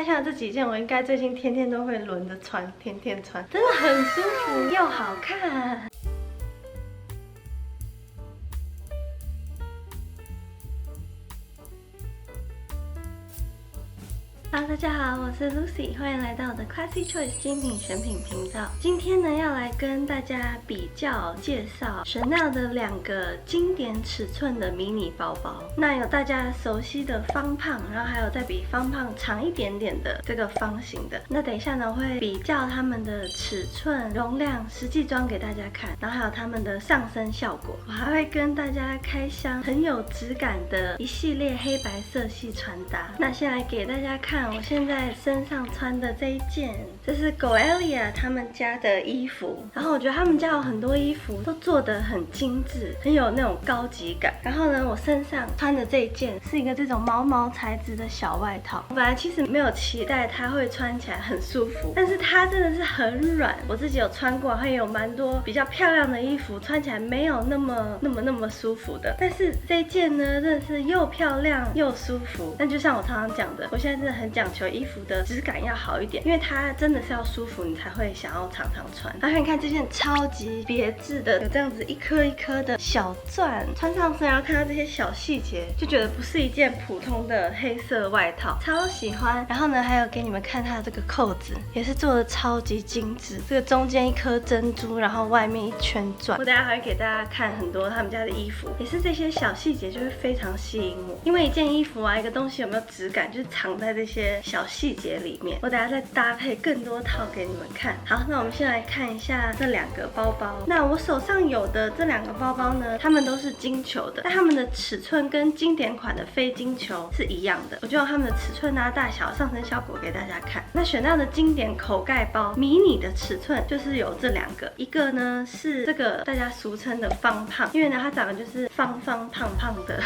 下这几件，我应该最近天天都会轮着穿，天天穿，真的很舒服又好看。Hello， 大家好，我是 Lucy， 欢迎来到我的 Classy Choice 精品选品频道。今天呢，要来跟大家比较介绍 Chanel 的2个经典尺寸的迷你包包。那有大家熟悉的方胖，然后还有再比方胖长一点点的这个方形的。那等一下呢，会比较它们的尺寸、容量、实际装给大家看，然后还有它们的上身效果。我还会跟大家开箱很有质感的一系列黑白色系穿搭。那先来给大家看。我现在身上穿的这一件，这是 Goelia 他们家的衣服。然后我觉得他们家有很多衣服都做得很精致，很有那种高级感。然后呢，我身上穿的这一件是一个这种毛毛材质的小外套。我本来其实没有期待它会穿起来很舒服，但是它真的是很软。我自己有穿过，还有蛮多比较漂亮的衣服穿起来没有那么舒服的。但是这一件呢，真的是又漂亮又舒服。但就像我常常讲的，我现在真的很讲求衣服的质感要好一点，因为它真的是要舒服，你才会想要常常穿。然后你看这件超级别致的，有这样子一颗一颗的小钻，穿上身然后看到这些小细节，就觉得不是一件普通的黑色外套，超喜欢。然后呢，还有给你们看它的这个扣子，也是做的超级精致，这个中间一颗珍珠，然后外面一圈钻。我等一下还会给大家看很多他们家的衣服，也是这些小细节就会非常吸引我，因为一件衣服啊，一个东西有没有质感，就是藏在这些小细节里面。我等下再搭配更多套给你们看。好，那我们先来看一下这2个包包。那我手上有的这2个包包呢，它们都是金球的，但它们的尺寸跟经典款的非金球是一样的。我就用它们的尺寸啊、大小、上身效果给大家看。那选到的经典口盖包迷你的尺寸就是有这2个，一个呢是这个大家俗称的方胖，因为呢它长得就是方方胖胖的，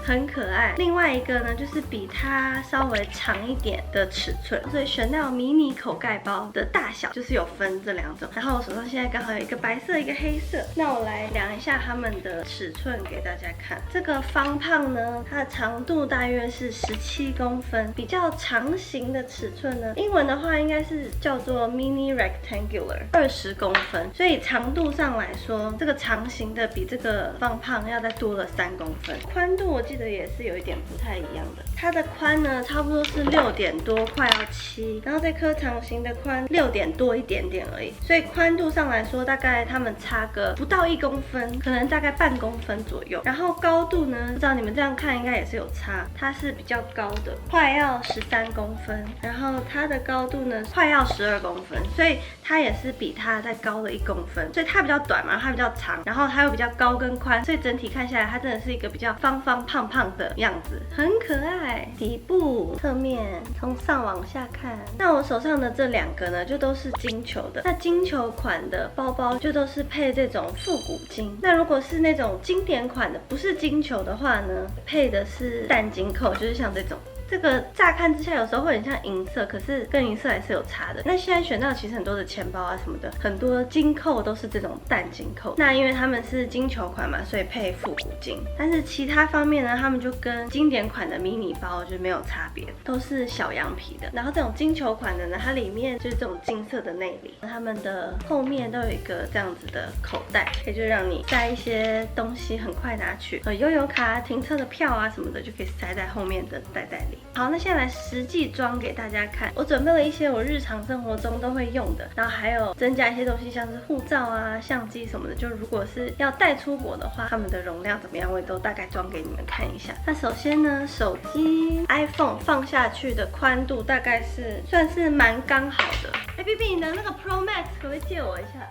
很可爱。另外一个呢就是比它稍微长一点的尺寸，所以Chanel迷你口盖包的大小就是有分这2种。然后我手上现在刚好有一个白色，一个黑色。那我来量一下它们的尺寸给大家看。这个方胖呢，它的长度大约是17公分，比较长型的尺寸呢，英文的话应该是叫做 mini rectangular， 20公分。所以长度上来说，这个长型的比这个方胖要再多了3公分。宽度我记得也是有一点不太一样的，它的宽呢差不多是6点多，快要7，然后这颗长型的宽6点多一点点而已，所以宽度上来说，大概它们差个不到1公分，可能大概半公分左右。然后高度呢，不知道你们这样看应该也是有差，它是比较高的，快要13公分，然后它的高度呢快要12公分，所以它也是比它再高了1公分，所以它比较短嘛，它比较长，然后它又比较高跟宽，所以整体看下来，它真的是一个比较方方胖胖的样子，很可爱。底部、侧面从上往下看，那我手上的这2个呢，就都是金球的。那金球款的包包就都是配这种复古金。那如果是那种经典款的，不是金球的话呢，配的是淡金扣，就是像这种。这个乍看之下有时候会很像银色，可是跟银色还是有差的。那现在选到其实很多的钱包啊什么的，很多金扣都是这种淡金扣。那因为他们是金球款嘛，所以配复古金。但是其他方面呢，他们就跟经典款的迷你包就没有差别，都是小羊皮的。然后这种金球款的呢，它里面就是这种金色的内里，他们的后面都有一个这样子的口袋，可以就让你塞一些东西很快拿去，悠游卡、停车的票啊什么的，就可以塞在后面的袋袋里。好，那现在来实际装给大家看。我准备了一些我日常生活中都会用的，然后还有增加一些东西，像是护照啊、相机什么的。就如果是要带出国的话，它们的容量怎么样，我也都大概装给你们看一下。那首先呢，手机 iPhone 放下去的宽度大概是算是蛮刚好的。BB 你的那个 Pro Max 可不可以借我一下？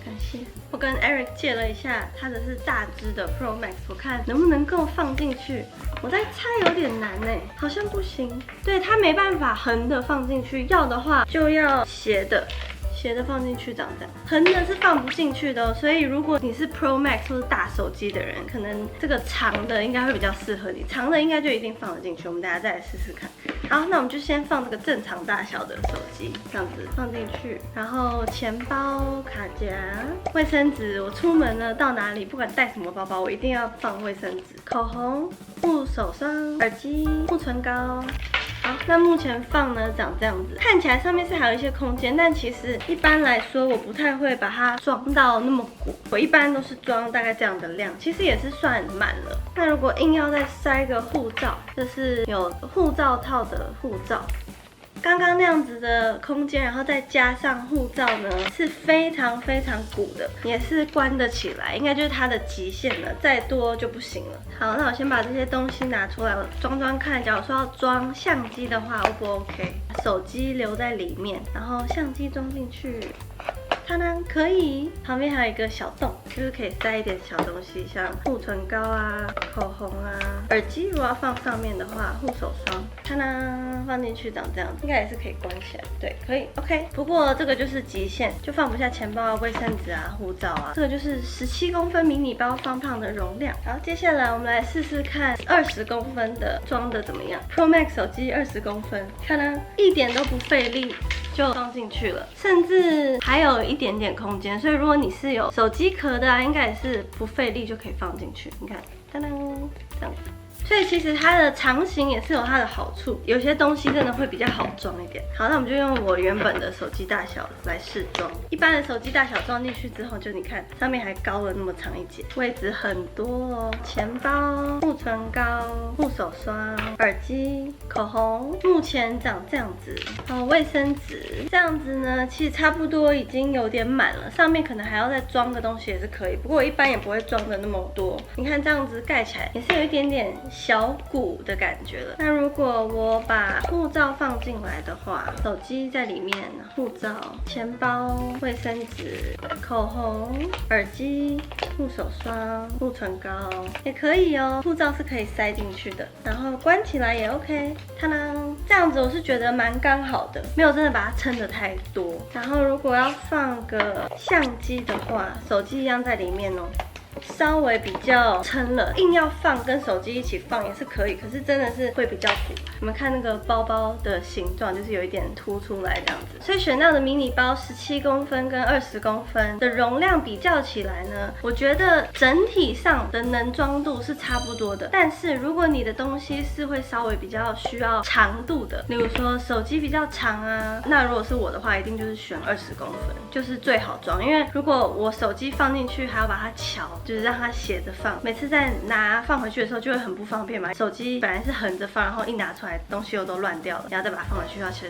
感谢。我跟 Eric 借了一下，他的是大只的 Pro Max， 我看能不能够放进去。我在猜有点难哎，好像不行。对，它没办法横的放进去，要的话就要斜的。斜的放进去长这样，横的是放不进去的哦。所以如果你是 Pro Max 或是大手机的人，可能这个长的应该会比较适合你，长的应该就一定放得进去。我们大家再来试试看。好，那我们就先放这个正常大小的手机，这样子放进去，然后钱包、卡夹、卫生纸。我出门呢，到哪里不管带什么包包，我一定要放卫生纸、口红、护手霜、耳机、护唇膏。好，那目前放呢长这样子，看起来上面是还有一些空间，但其实一般来说我不太会把它装到那么鼓，我一般都是装大概这样的量，其实也是算满了。那如果硬要再塞个护照，就是有护照套的护照。刚刚那样子的空间，然后再加上护照呢，是非常鼓的，也是关得起来，应该就是它的极限了，再多就不行了。好，那我先把这些东西拿出来，我装看。假如说要装相机的话，O 不 OK？ 手机留在里面，然后相机装进去。它呢可以，旁边还有一个小洞，就是可以塞一点小东西，像护唇膏啊、口红啊、耳机。如果要放上面的话，护手霜，它呢放进去长这样，应该也是可以关起来。对，可以 OK。不过这个就是极限，就放不下钱包啊、卫生纸啊、护照啊。这个就是17公分迷你包方胖的容量。好，接下来我们来试试看20公分的装的怎么样。Pro Max 手机20公分，看呢一点都不费力。就放进去了，甚至还有一点点空间，所以如果你是有手机壳的啊，应该也是不费力就可以放进去。你看，当当，这样子。所以其实它的长形也是有它的好处，有些东西真的会比较好装一点。好，那我们就用我原本的手机大小来试装。一般的手机大小装进去之后，就你看上面还高了那么长一截，位置很多哦。钱包、护唇膏、护手霜、耳机、口红，目前长这样子。卫生纸这样子呢，其实差不多已经有点满了，上面可能还要再装个东西也是可以，不过我一般也不会装的那么多。你看这样子盖起来也是有一点点小鼓的感觉了。那如果我把护照放进来的话，手机在里面，护照、钱包、卫生纸、口红、耳机、护手霜、护唇膏也可以哦。护照是可以塞进去的，然后关起来也 OK。它呢，这样子我是觉得蛮刚好的，没有真的把它撑得太多。然后如果要放个相机的话，手机一样在里面哦。稍微比较撑了，硬要放跟手机一起放也是可以，可是真的是会比较鼓。你们看那个包包的形状，就是有一点凸出来这样子。所以选到的迷你包17公分跟20公分的容量比较起来呢，我觉得整体上的能装度是差不多的。但是如果你的东西是会稍微比较需要长度的，例如说手机比较长啊，那如果是我的话，一定就是选20公分，就是最好装。因为如果我手机放进去还要把它翘，就是让它斜着放，每次在拿放回去的时候就会很不方便嘛。手机本来是横着放，然后一拿出来东西又都乱掉了，然后再把它放回去要敲。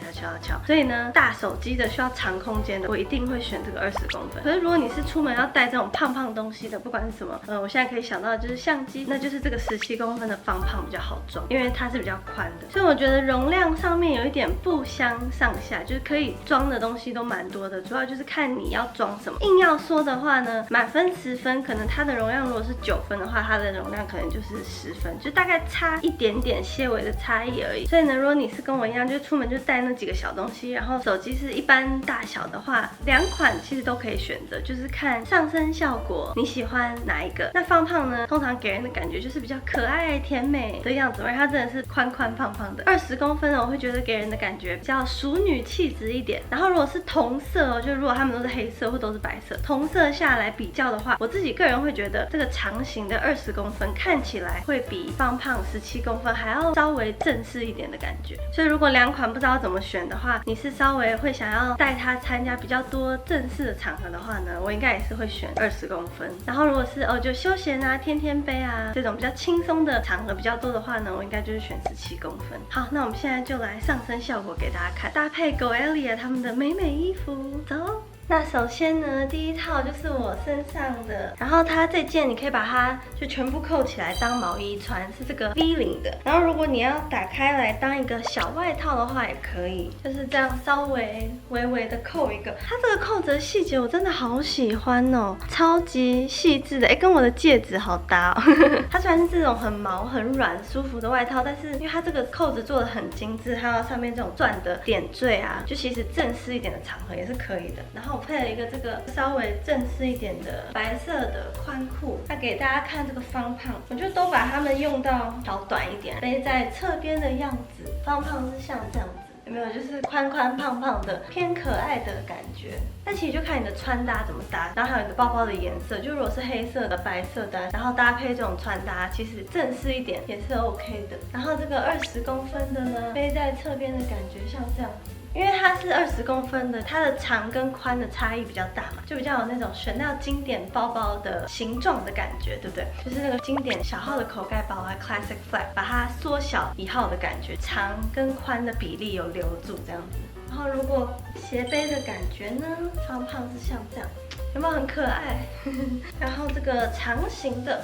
所以呢，大手机的需要长空间的，我一定会选这个20公分。可是如果你是出门要带这种胖东西的，不管是什么，我现在可以想到的就是相机，那就是这个17公分的方胖比较好装，因为它是比较宽的。所以我觉得容量上面有一点不相上下，就是可以装的东西都蛮多的，主要就是看你要装什么。硬要说的话呢，满分10分，可能它的容量如果是9分的话，它的容量可能就是10分，就大概差一点点些微的差异而已。所以呢，如果你是跟我一样，就出门就带那几个小东西，然后手机是一般大小的话，2款其实都可以选择，就是看上身效果你喜欢哪一个。那方胖呢，通常给人的感觉就是比较可爱甜美的样子，而它真的是宽胖的。20公分呢，我会觉得给人的感觉比较淑女气质一点。然后如果是同色，就如果他们都是黑色或都是白色，同色下来比较的话，我自己个人会觉得这个长形的20公分看起来会比方胖17公分还要稍微正式一点的感觉。所以如果2款不知道怎么选的话，你是稍微会想要带它参加比较多正式的场合的话呢，我应该也是会选20公分。然后如果是就休闲啊、天杯啊这种比较轻松的场合比较多的话呢，我应该就是选17公分。好，那我们现在就来上身效果给大家看，搭配狗 Elliot 他们的美衣服，走。那首先呢，第一套就是我身上的，然后它这件你可以把它就全部扣起来当毛衣穿，是这个 V 领的。然后如果你要打开来当一个小外套的话也可以，就是这样稍微微的扣一个。它这个扣子的细节我真的好喜欢哦，超级细致的，跟我的戒指好搭哦。它虽然是这种很毛很软舒服的外套，但是因为它这个扣子做的很精致，还有上面这种钻的点缀啊，就其实正式一点的场合也是可以的。然后我配了一个这个稍微正式一点的白色的宽裤，那给大家看这个方胖，我就都把它们用到小短一点，背在侧边的样子，方胖是像这样子。有没有？就是宽宽胖胖的，偏可爱的感觉。那其实就看你的穿搭怎么搭，然后还有你的包包的颜色。就如果是黑色的、白色的，然后搭配这种穿搭，其实正式一点也是 OK 的。然后这个20公分的呢，背在侧边的感觉像这样子。因为它是20公分的，它的长跟宽的差异比较大嘛，就比较有那种Chanel经典包包的形状的感觉，对不对？就是那个经典小号的口盖包啊 ，Classic Flap， 把它缩小1号的感觉，长跟宽的比例有留住这样子。然后如果斜背的感觉呢，方胖是像这样，有没有很可爱？然后这个长形的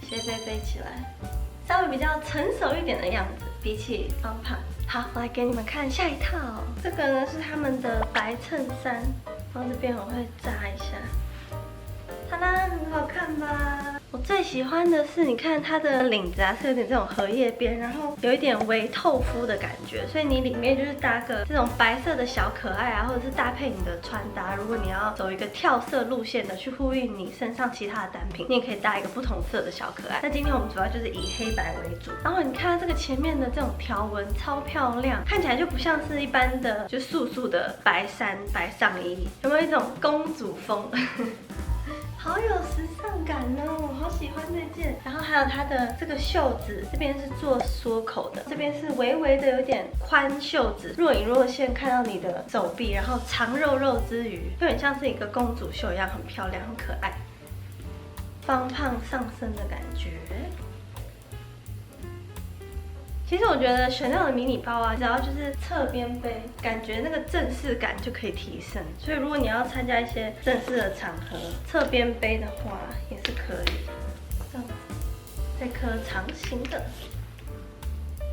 斜背背起来，稍微比较成熟一点的样子，比起方胖。好，我来给你们看下一套。这个呢是他们的白衬衫，然后这边我会扎一下，它啦，很好看吧？我最喜欢的是，你看它的领子啊，是有点这种荷叶边，然后有一点微透肤的感觉，所以你里面就是搭个这种白色的小可爱啊，或者是搭配你的穿搭。如果你要走一个跳色路线的，去呼应你身上其他的单品，你也可以搭一个不同色的小可爱。那今天我们主要就是以黑白为主，然后你看这个前面的这种条纹超漂亮，看起来就不像是一般的就素素的白衫白上衣，有没有一种公主风？好有时尚感哦，我好喜欢这件。然后还有它的这个袖子，这边是做缩口的，这边是微微的有点宽袖子，若隐若现看到你的手臂，然后长肉肉之余，有点像是一个公主袖一样，很漂亮，很可爱，方胖上身的感觉。其实我觉得Chanel的迷你包啊，只要就是侧边背，感觉那个正式感就可以提升。所以如果你要参加一些正式的场合，侧边背的话也是可以。这样子，这颗长形的。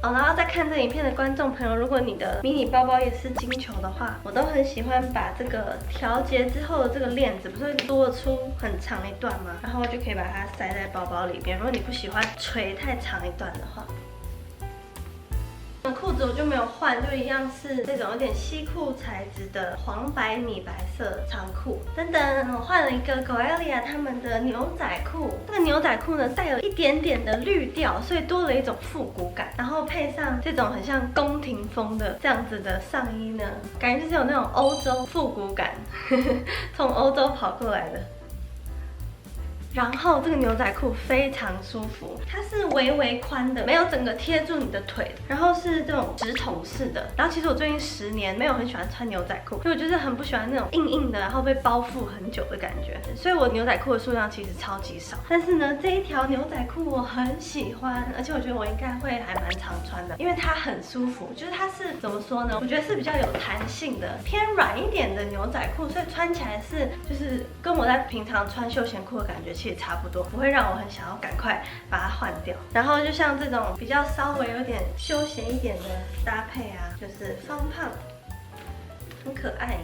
哦，然后再看这影片的观众朋友，如果你的迷你包包也是金球的话，我都很喜欢把这个调节之后的这个链子，不是会多出很长一段吗？然后就可以把它塞在包包里边。如果你不喜欢垂太长一段的话。裤子我就没有换，就一样是这种有点西裤材质的黄白米白色长裤。等等，我换了一个 Goelia 他们的牛仔裤。这个牛仔裤呢带有一点点的绿调，所以多了一种复古感。然后配上这种很像宫廷风的这样子的上衣呢，感觉就是有那种欧洲复古感，从欧洲跑过来的。然后这个牛仔裤非常舒服，它是微微宽的，没有整个贴住你的腿，然后是这种直筒式的。然后其实我最近10年没有很喜欢穿牛仔裤，因为我就是很不喜欢那种硬硬的，然后被包覆很久的感觉，所以我牛仔裤的数量其实超级少。但是呢，这一条牛仔裤我很喜欢，而且我觉得我应该会还蛮常穿的，因为它很舒服，就是它是怎么说呢？我觉得是比较有弹性的，偏软一点的牛仔裤，所以穿起来是就是跟我在平常穿休闲裤的感觉其实差不多，不会让我很想要赶快把它换掉。然后就像这种比较稍微有点休闲一点的搭配啊，就是方胖，很可爱，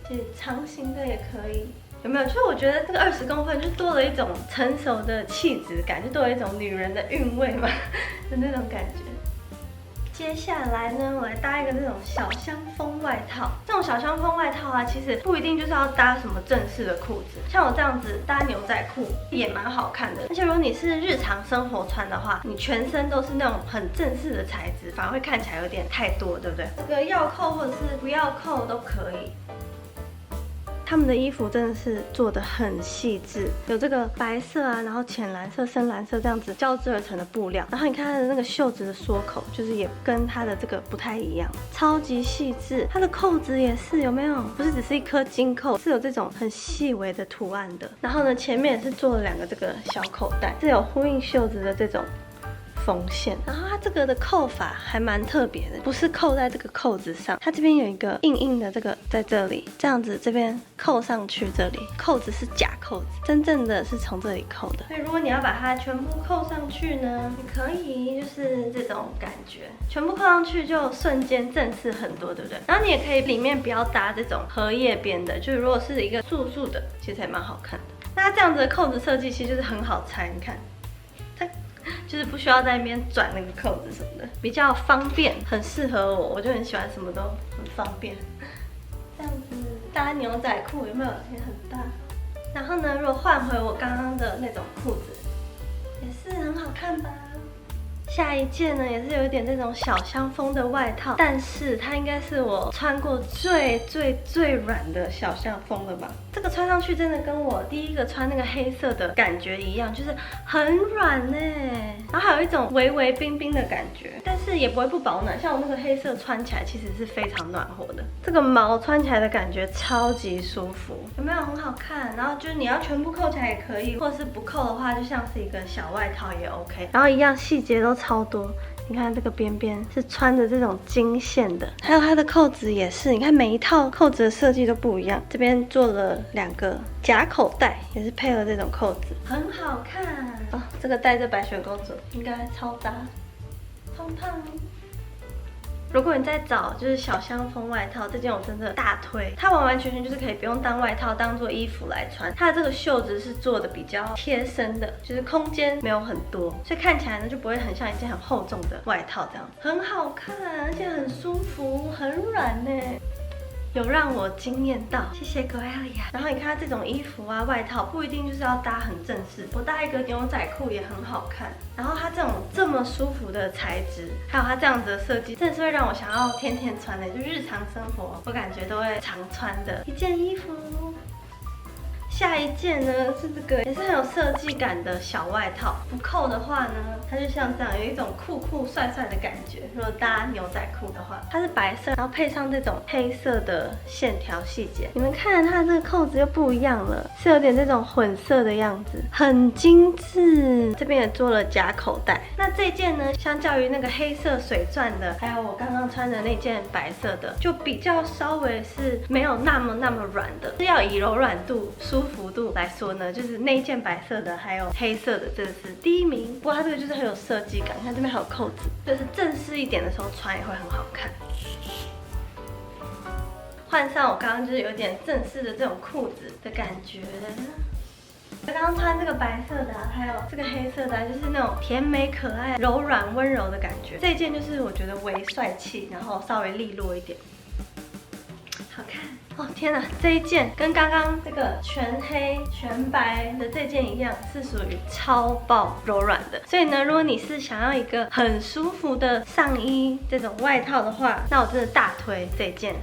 其实长形的也可以。有没有？所以我觉得这个20公分就多了一种成熟的气质感，就多了一种女人的韵味嘛的那种感觉。接下来呢，我来搭一个这种小香风外套。这种小香风外套啊，其实不一定就是要搭什么正式的裤子，像我这样子搭牛仔裤也蛮好看的。而且如果你是日常生活穿的话，你全身都是那种很正式的材质，反而会看起来有点太多，对不对？这个要扣或者是不要扣都可以。他们的衣服真的是做的很细致，有这个白色啊，然后浅蓝色、深蓝色这样子交织而成的布料。然后你看它的那个袖子的缩口，就是也跟它的这个不太一样，超级细致。它的扣子也是，有没有？不是只是一颗金扣，是有这种很细微的图案的。然后呢，前面也是做了2个这个小口袋，是有呼应袖子的这种缝线。然后它这个的扣法还蛮特别的，不是扣在这个扣子上，它这边有一个硬硬的这个在这里，这样子这边扣上去，这里扣子是假扣子，真正的是从这里扣的。所以如果你要把它全部扣上去呢，你可以就是这种感觉，全部扣上去就瞬间正式很多，对不对？然后你也可以里面不要搭这种荷叶边的，就是如果是一个素素的，其实也蛮好看的。那它这样子的扣子设计其实就是很好拆，你看。就是不需要在那边转那个扣子什么的，比较方便，很适合我，我就很喜欢什么都很方便。这样子搭牛仔裤有没有也很搭？然后呢，如果换回我刚刚的那种裤子，也是很好看吧？下一件呢，也是有一点这种小香风的外套，但是它应该是我穿过最软的小香风了吧？这个穿上去真的跟我第一个穿那个黑色的感觉一样，就是很软呢，然后还有一种微冰冰的感觉，但是也不会不保暖。像我那个黑色穿起来其实是非常暖和的，这个毛穿起来的感觉超级舒服，有没有很好看？然后就是你要全部扣起来也可以，或者是不扣的话，就像是一个小外套也 OK。然后一样细节都超多。你看这个边边是穿着这种金线的，还有它的扣子也是，你看每一套扣子的设计都不一样。这边做了2个假口袋，也是配了这种扣子，很好看哦。这个戴着白雪公主应该超搭，胖胖。如果你在找就是小香风外套，这件我真的大推，它完完全全就是可以不用当外套，当做衣服来穿。它的这个袖子是做的比较贴身的，就是空间没有很多，所以看起来呢就不会很像一件很厚重的外套这样，很好看，而且很舒服，很软呢。有让我惊艳到，谢谢 Goelia。然后你看它这种衣服啊、外套，不一定就是要搭很正式，我搭一个牛仔裤也很好看。然后它这么舒服的材质，还有它这样子的设计，真的是会让我想要天天穿的，就日常生活我感觉都会常穿的一件衣服。下一件呢是这个也是很有设计感的小外套，不扣的话呢，它就像这样有一种酷帅的感觉。如果搭牛仔裤的话，它是白色，然后配上这种黑色的线条细节，你们看它的这个扣子又不一样了，是有点这种混色的样子，很精致。这边也做了假口袋。那这件呢，相较于那个黑色水钻的，还有我刚刚穿的那件白色的，就比较稍微是没有那么软的，是要以柔软度、舒服度来说呢，就是那一件白色的还有黑色的，这个是第一名。不过它这个就是很有设计感，你看这边还有扣子，就是正式一点的时候穿也会很好看。换上我刚刚就是有点正式的这种裤子的感觉。我刚刚穿这个白色的还有这个黑色的就是那种甜美可爱、柔软温柔的感觉。这一件就是我觉得微帅气，然后稍微利落一点，好看。哦天哪，这一件跟刚刚这个全黑全白的这件一样，是属于超爆柔软的。所以呢，如果你是想要一个很舒服的上衣这种外套的话，那我真的大推这件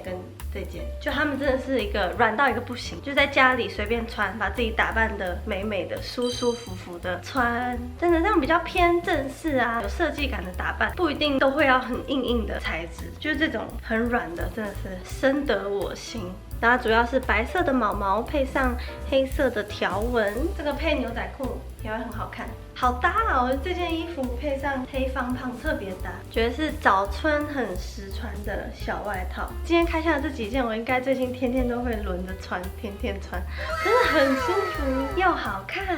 跟这件，就他们真的是一个软到一个不行，就在家里随便穿，把自己打扮的美美的、舒服的穿。真的那种比较偏正式啊、有设计感的打扮，不一定都会要很硬的材质，就是这种很软的，真的是深得我心。然后主要是白色的毛毛配上黑色的条纹，这个配牛仔裤也会很好看，好搭哦！这件衣服配上黑方胖特别搭，觉得是早春很实穿的小外套。今天开箱的这几件，我应该最近天天都会轮着穿，天天穿，真的很舒服又好看。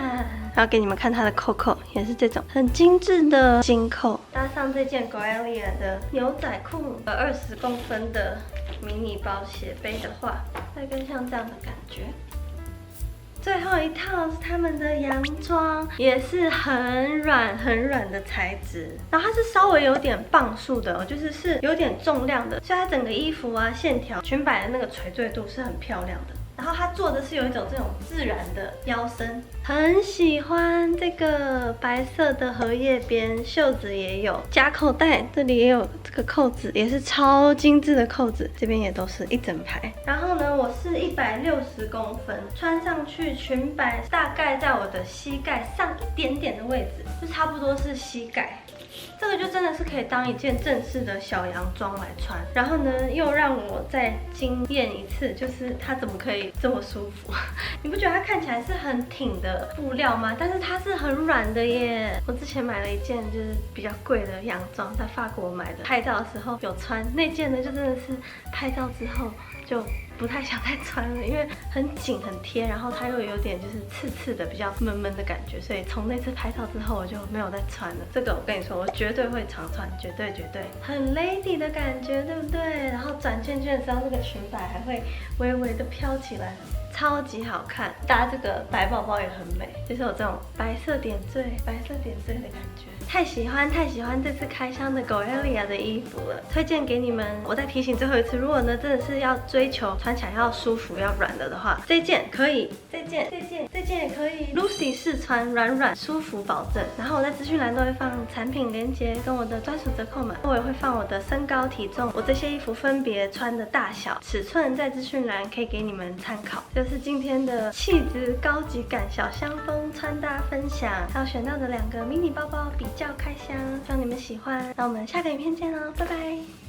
然后给你们看它的扣扣，也是这种很精致的金扣，搭上这件 Goelia 的牛仔裤，20公分的迷你包斜背的话，会更像这样的感觉。最后一套是他们的洋装，也是很软的材质，然后它是稍微有点磅数的哦，就是有点重量的，所以它整个衣服啊线条、裙摆的那个垂坠度是很漂亮的。然后它做的是有一种这种自然的腰身，很喜欢这个白色的荷叶边，袖子也有假口袋，这里也有这个扣子，也是超精致的扣子，这边也都是一整排。然后呢，我是160公分，穿上去裙摆大概在我的膝盖上一点点的位置，就差不多是膝盖。这个就真的是可以当一件正式的小洋装来穿，然后呢，又让我再惊艳一次，就是它怎么可以这么舒服？你不觉得它看起来是很挺的布料吗？但是它是很软的耶。我之前买了一件就是比较贵的洋装，在法国买的，拍照的时候有穿那件呢，就真的是拍照之后就不太想再穿了，因为很紧很贴，然后它又有点就是刺的，比较闷的感觉，所以从那次拍照之后我就没有再穿了。这个我跟你说，我绝对会常穿，绝对很 lady 的感觉，对不对？然后转圈圈的时候，那个裙摆还会微微的飘起来，很超级好看，搭这个白宝宝也很美，就是有这种白色点缀的感觉。太喜欢这次开箱的 Goelia 的衣服了，推荐给你们。我再提醒最后一次，如果呢真的是要追求穿起来要舒服、要软的话，这件可以，这件也可以。Lucy 试穿软舒服保证。然后我在资讯栏都会放产品链接跟我的专属折扣码，我也会放我的身高体重，我这些衣服分别穿的大小、尺寸在资讯栏可以给你们参考。就是今天的气质高级感小香风穿搭分享，还有选到的2个迷你包包比较开箱，希望你们喜欢。那我们下个影片见喽，拜拜。